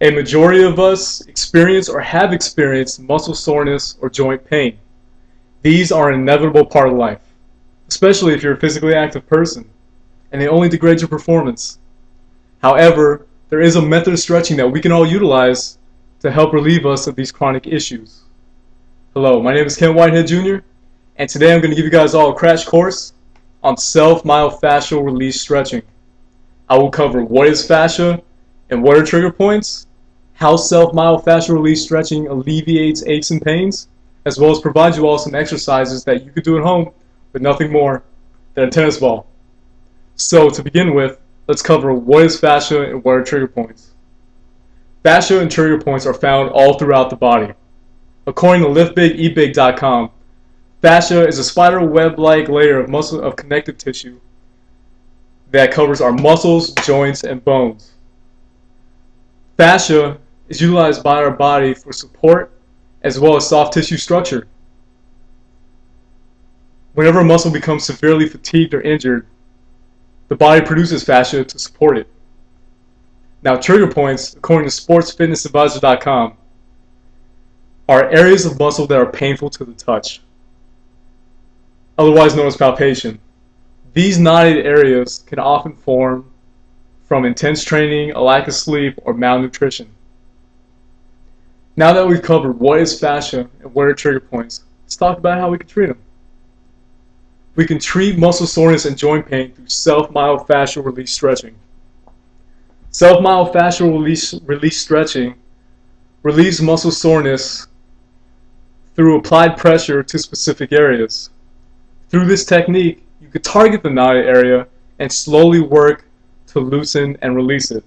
A majority of us experience or have experienced muscle soreness or joint pain. These are an inevitable part of life, especially if you're a physically active person, and they only degrade your performance. However, there is a method of stretching that we can all utilize to help relieve us of these chronic issues. Hello, my name is Ken Whitehead Jr., and today I'm going to give you guys all a crash course on self-myofascial release stretching. I will cover what is fascia and what are trigger points, how self-myofascial release stretching alleviates aches and pains, as well as provide you all some exercises that you could do at home with nothing more than a tennis ball. So to begin with, let's cover what is fascia and what are trigger points. Fascia and trigger points are found all throughout the body. According to liftbigeatbig.com, fascia is a spider web-like layer of connective tissue that covers our muscles, joints, and bones. Fascia is utilized by our body for support as well as soft tissue structure. Whenever a muscle becomes severely fatigued or injured, the body produces fascia to support it. Now, trigger points, according to sportsfitnessadvisor.com, are areas of muscle that are painful to the touch, otherwise known as palpation. These knotted areas can often form from intense training, a lack of sleep, or malnutrition. Now that we've covered what is fascia and what are trigger points, let's talk about how we can treat them. We can treat muscle soreness and joint pain through self-myofascial release stretching. Self-myofascial release stretching relieves muscle soreness through applied pressure to specific areas. Through this technique, you could target the knotted area and slowly work to loosen and release it,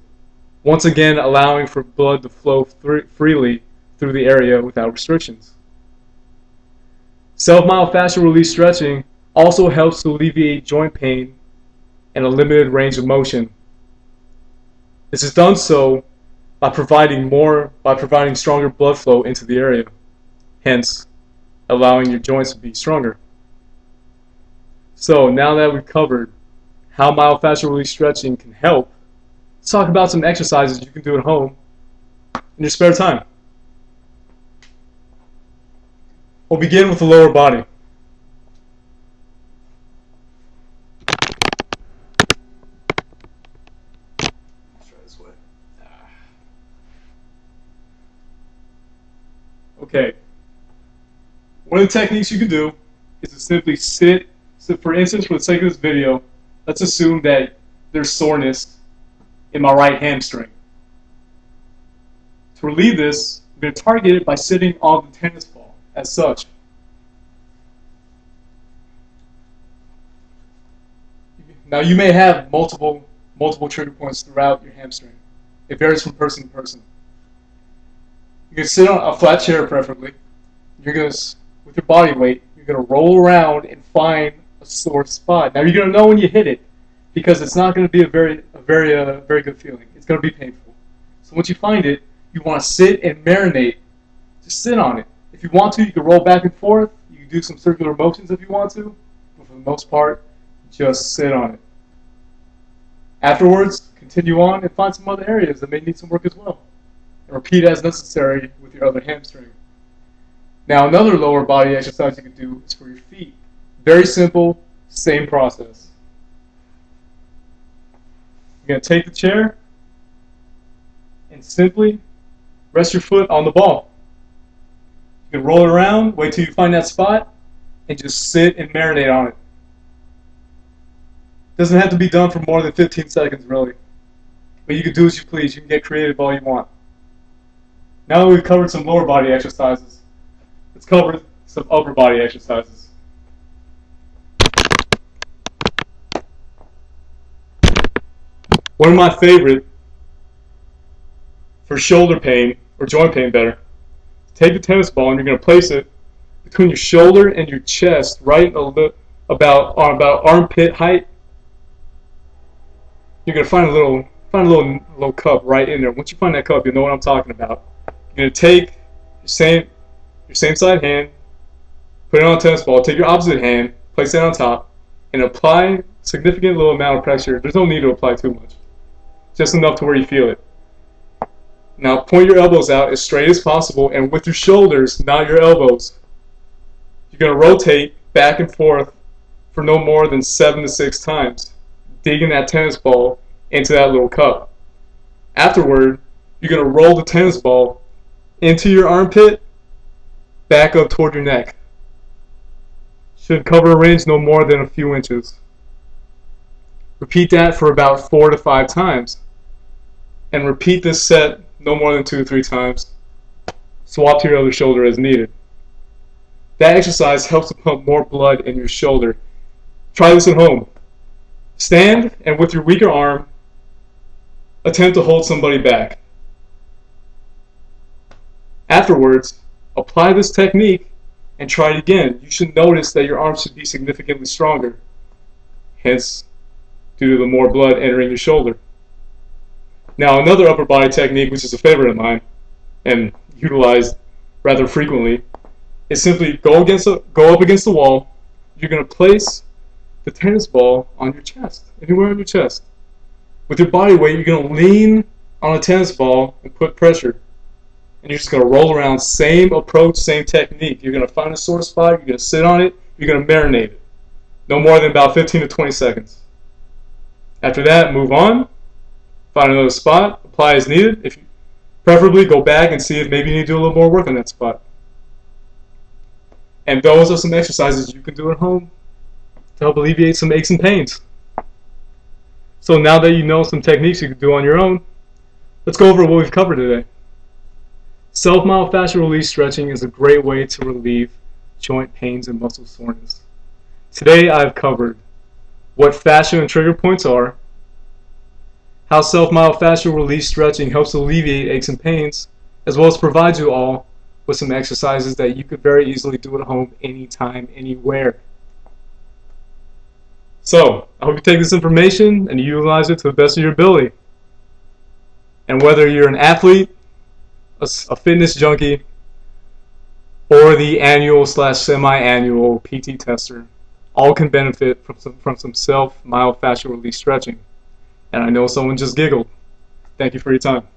once again allowing for blood to flow freely through the area without restrictions. Self-myofascial release stretching also helps to alleviate joint pain and a limited range of motion. This is done so by providing stronger blood flow into the area, hence allowing your joints to be stronger. So now that we've covered how myofascial release stretching can help, let's talk about some exercises you can do at home in your spare time. We'll begin with the lower body. Let's try this way. Okay. One of the techniques you can do is to simply sit. So for instance, for the sake of this video, let's assume that there's soreness in my right hamstring. To relieve this, I'm going to target it by sitting on the tennis ball, as such. Now you may have multiple trigger points throughout your hamstring. It varies from person to person. You can sit on a flat chair preferably. You're going to, with your body weight, you're going to roll around and find a sore spot. Now you're going to know when you hit it, because it's not going to be a very good feeling. It's going to be painful. So once you find it, you want to sit and marinate. Just sit on it. If you want to, you can roll back and forth. You can do some circular motions if you want to, but for the most part, just sit on it. Afterwards, continue on and find some other areas that may need some work as well, and repeat as necessary with your other hamstring. Now another lower body exercise you can do is for your feet. Very simple, same process. You're going to take the chair and simply rest your foot on the ball. You can roll it around, wait till you find that spot, and just sit and marinate on it. Doesn't have to be done for more than 15 seconds, really. But you can do as you please. You can get creative all you want. Now that we've covered some lower body exercises, let's cover some upper body exercises. One of my favorite for shoulder pain, or joint pain better, take the tennis ball and you're going to place it between your shoulder and your chest, right about armpit height. You're going to find a little cup right in there. Once you find that cup, you'll know what I'm talking about. You're going to take your same side hand, put it on a tennis ball, take your opposite hand, place it on top, and apply significant little amount of pressure. There's no need to apply too much. Just enough to where you feel it. Now point your elbows out as straight as possible and with your shoulders, not your elbows. You're going to rotate back and forth for no more than 7 to 6 times, digging that tennis ball into that little cup. Afterward, you're going to roll the tennis ball into your armpit, back up toward your neck. Should cover a range no more than a few inches. Repeat that for about 4 to 5 times. And repeat this set no more than 2 to 3 times. Swap to your other shoulder as needed. That exercise helps to pump more blood in your shoulder. Try this at home. Stand and with your weaker arm, attempt to hold somebody back. Afterwards, apply this technique and try it again. You should notice that your arms should be significantly stronger, hence due to the more blood entering your shoulder. Now another upper body technique, which is a favorite of mine and utilized rather frequently, is simply go up against the wall. You're going to place the tennis ball on your chest, anywhere on your chest. With your body weight, you're going to lean on a tennis ball and put pressure. And you're just going to roll around, same approach, same technique. You're going to find a sore spot, you're going to sit on it, you're going to marinate it. No more than about 15 to 20 seconds. After that, move on, find another spot, apply as needed. If you preferably go back and see if maybe you need to do a little more work on that spot. And those are some exercises you can do at home to help alleviate some aches and pains. So now that you know some techniques you can do on your own, let's go over what we've covered today. Self-myofascial release stretching is a great way to relieve joint pains and muscle soreness. Today I've covered what fascia and trigger points are, how self-myofascial release stretching helps alleviate aches and pains, as well as provide you all with some exercises that you could very easily do at home anytime, anywhere. So, I hope you take this information and utilize it to the best of your ability. And whether you're an athlete, a fitness junkie, or the annual/semi-annual PT tester, all can benefit from some self-myofascial release stretching. And I know someone just giggled. Thank you for your time.